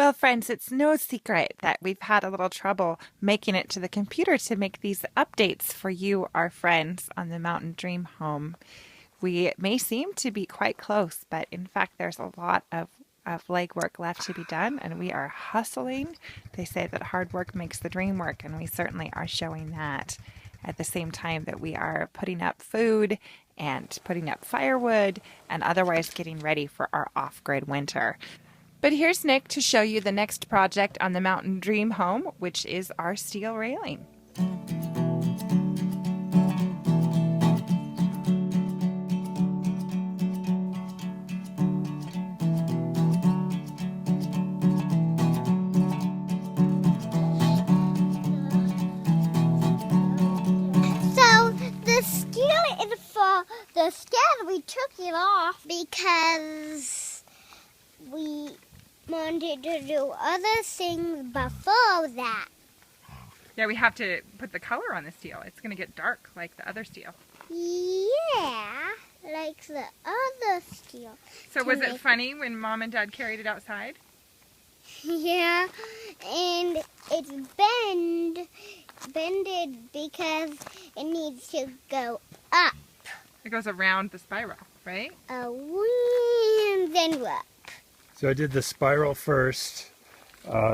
Well, friends, it's no secret that we've had a little trouble making it to the computer to make these updates for you, our friends, on the Mountain Dream home. We may seem to be quite close, but in fact, there's a lot of legwork left to be done, and we are hustling. They say that hard work makes the dream work, and we certainly are showing that at the same time that we are putting up food and putting up firewood and otherwise getting ready for our off-grid winter. But here's Nick to show you the next project on the Mountain Dream home, which is our steel railing. So the steel is for the steel. We took it off because we wanted to do other things before that. Yeah, we have to put the color on the steel. It's going to get dark like the other steel. Yeah, like the other steel. So was it funny when Mom and Dad carried it outside? Yeah, and it's bended because it needs to go up. It goes around the spiral, right? And then up. So I did the spiral first.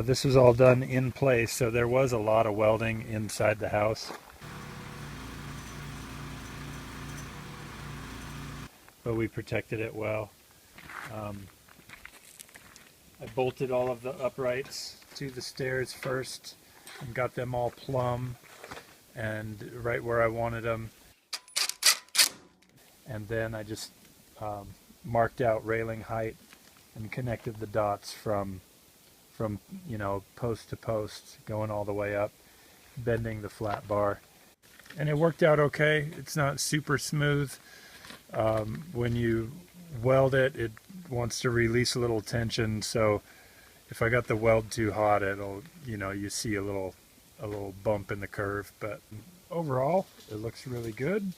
This was all done in place, so there was a lot of welding inside the house. But we protected it well. I bolted all of the uprights to the stairs first and got them all plumb and right where I wanted them. And then I just marked out railing height and connected the dots from post to post, going all the way up, bending the flat bar. And it worked out okay. It's not super smooth. When you weld it, it wants to release a little tension, so if I got the weld too hot, it'll, you see a little bump in the curve. But overall, it looks really good,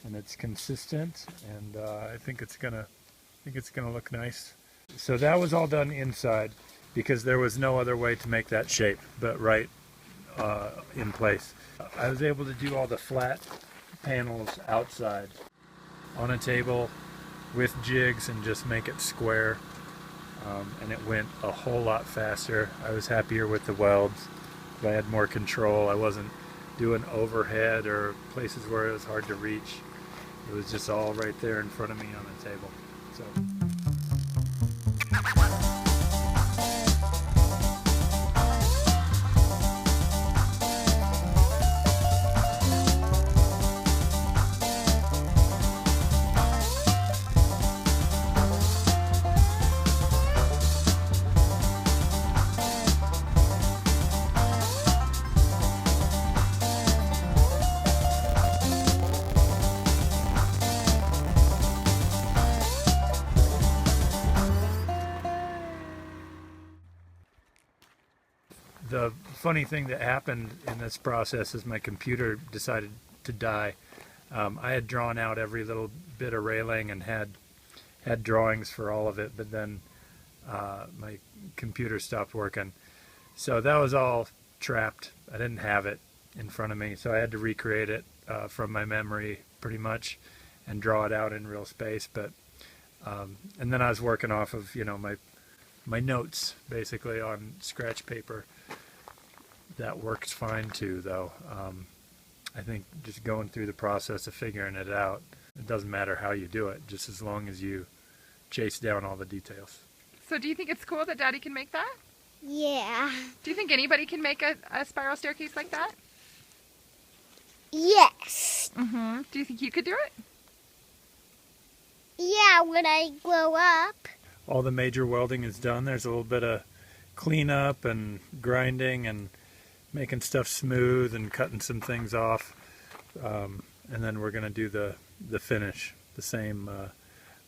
and it's consistent, and I think it's gonna look nice. So that was all done inside because there was no other way to make that shape but right in place. I was able to do all the flat panels outside on a table with jigs and just make it square, and it went a whole lot faster. I was happier with the welds. I had more control. I wasn't doing overhead or places where it was hard to reach. It was just all right there in front of me on the table. So. The funny thing that happened in this process is my computer decided to die. I had drawn out every little bit of railing and had drawings for all of it, but then my computer stopped working. So that was all trapped. I didn't have it in front of me, so I had to recreate it from my memory pretty much and draw it out in real space. But and then I was working off of my notes basically on scratch paper. That works fine too, though. I think just going through the process of figuring it out, it doesn't matter how you do it, just as long as you chase down all the details. So do you think it's cool that Daddy can make that? Yeah. Do you think anybody can make a spiral staircase like that? Yes. Mm-hmm. Do you think you could do it? Yeah, when I grow up. All the major welding is done. There's a little bit of cleanup and grinding and making stuff smooth and cutting some things off, and then we're going to do the finish, the same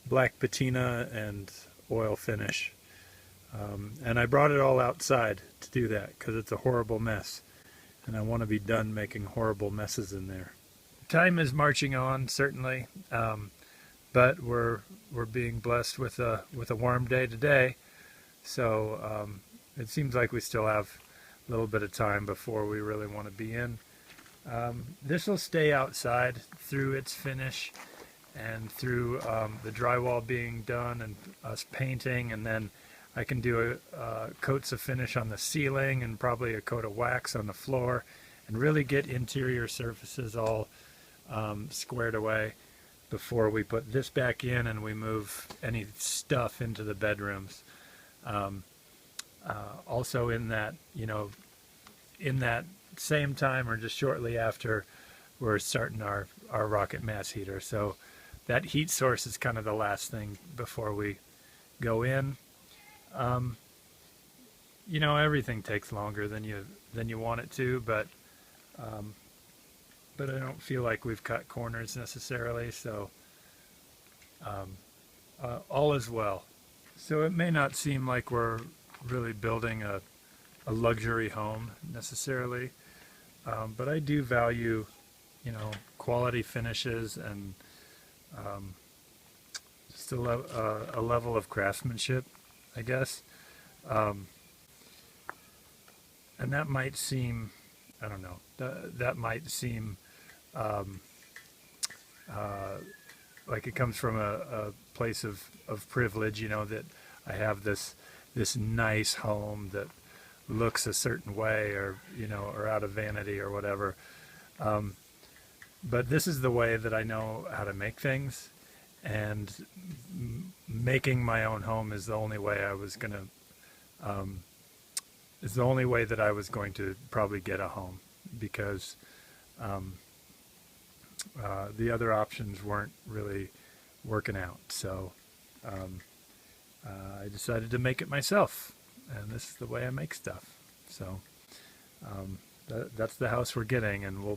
black patina and oil finish, and I brought it all outside to do that because it's a horrible mess and I want to be done making horrible messes in there. Time is marching on, certainly, but we're being blessed with a warm day today, so it seems like we still have a little bit of time before we really want to be in. This will stay outside through its finish and through the drywall being done and us painting, and then I can do coats of finish on the ceiling and probably a coat of wax on the floor and really get interior surfaces all squared away before we put this back in and we move any stuff into the bedrooms. Also in that, in that same time or just shortly after, we're starting our rocket mass heater. So that heat source is kind of the last thing before we go in. Everything takes longer than you want it to, but I don't feel like we've cut corners necessarily, so all is well. So it may not seem like we're really building a luxury home necessarily, but I do value, quality finishes and just a level of craftsmanship, I guess. And that might seem, I don't know, that might seem like it comes from a place of privilege, that I have this nice home that looks a certain way, or or out of vanity or whatever. But this is the way that I know how to make things, and making my own home is the only way I was gonna is the only way that I was going to probably get a home, because the other options weren't really working out. So I decided to make it myself, and this is the way I make stuff. So that's the house we're getting, and we'll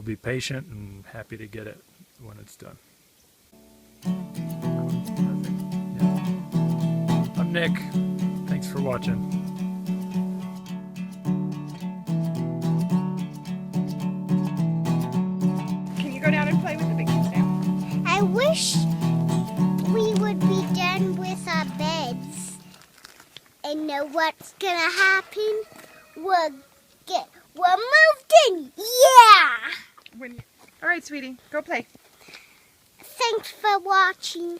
be patient and happy to get it when it's done. Yeah. I'm Nick. Thanks for watching. Can you go down and play with the big kids now? I wish we would be done with our beds. And know what's gonna happen? We're moved in. Yeah! All right, sweetie, go play. Thanks for watching.